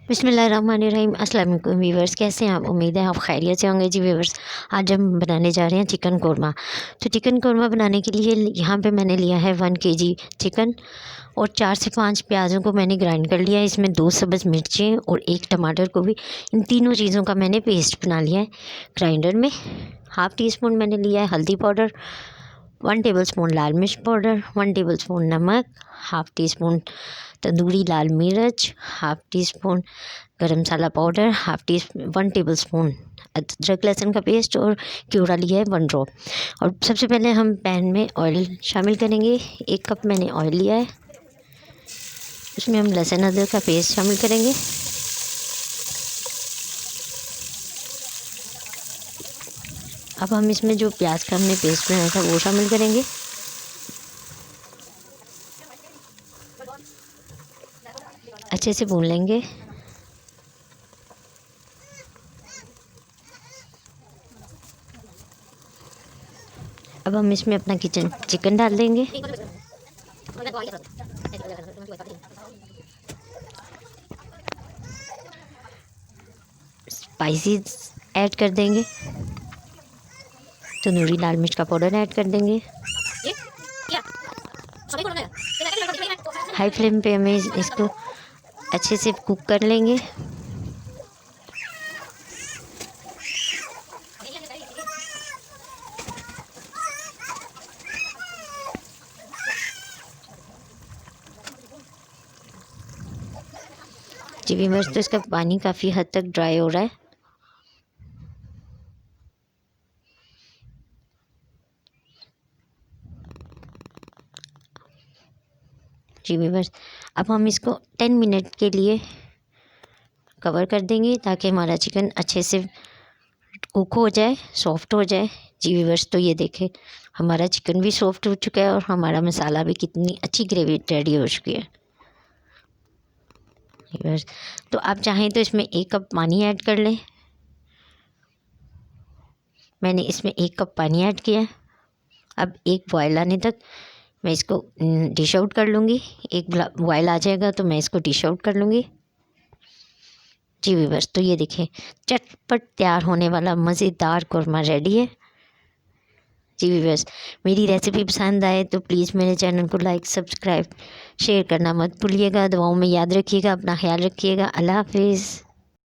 बिस्मिल्लाहिर्रहमानिर्रहीम। अस्सलाम वालेकुम व्यूवर्स, कैसे हैं आप? उम्मीद है आप खैरियत से होंगे। जी व्यूवर्स, आज हम बनाने जा रहे हैं चिकन कौरमा। तो चिकन कौरमा बनाने के लिए यहाँ पे मैंने लिया है 1 केजी चिकन और 4 से 5 प्याज़ों को मैंने ग्राइंड कर लिया है। इसमें 2 सब्ज़ मिर्चें और 1 टमाटर को भी, इन तीनों चीज़ों का मैंने पेस्ट बना लिया है ग्राइंडर में। हाफ़ टी स्पून मैंने लिया है हल्दी पाउडर, 1 टेबलस्पून लाल मिर्च पाउडर, 1 टेबलस्पून नमक, हाफ़ टी स्पून तंदूरी लाल मिर्च, हाफ़ टी स्पून गरम मसाला पाउडर, 1 टेबलस्पून अदरक लहसुन का पेस्ट और क्यूरा लिया है 1 ड्रॉप। और सबसे पहले हम पैन में ऑयल शामिल करेंगे। 1 कप मैंने ऑयल लिया है, उसमें हम लहसुन अदरक का पेस्ट शामिल करेंगे। अब हम इसमें जो प्याज का हमने पेस्ट बनाया था वो शामिल करेंगे। अच्छे से भून लेंगे। अब हम इसमें अपना चिकन डाल देंगे। स्पाइसेस ऐड कर देंगे। तंदूरी लाल मिर्च का पाउडर ऐड कर देंगे। हाई फ्लेम पे हमें इसको अच्छे से कुक कर लेंगे। जी व्यूअर्स, तो इसका पानी काफ़ी हद तक ड्राई हो रहा है। जी व्यूअर्स, अब हम इसको 10 मिनट के लिए कवर कर देंगे ताकि हमारा चिकन अच्छे से कुक हो जाए, सॉफ्ट हो जाए। जी व्यूअर्स, तो ये देखें हमारा चिकन भी सॉफ्ट हो चुका है और हमारा मसाला भी, कितनी अच्छी ग्रेवी रेडी हो चुकी है। व्यूअर्स, तो आप चाहें तो इसमें 1 कप पानी ऐड कर लें। मैंने इसमें 1 कप पानी ऐड किया है। अब एक बॉयल आने तक मैं इसको डिश आउट कर लूँगी। एक बॉयल आ जाएगा तो मैं इसको डिश आउट कर लूँगी। जी व्यूअर्स, तो ये देखें चटपट तैयार होने वाला मज़ेदार कौरमा रेडी है। जी व्यूअर्स, मेरी रेसिपी पसंद आए तो प्लीज़ मेरे चैनल को लाइक, सब्सक्राइब, शेयर करना मत भूलिएगा। दुआओं में याद रखिएगा। अपना ख्याल रखिएगा। अल्लाह हाफिज़।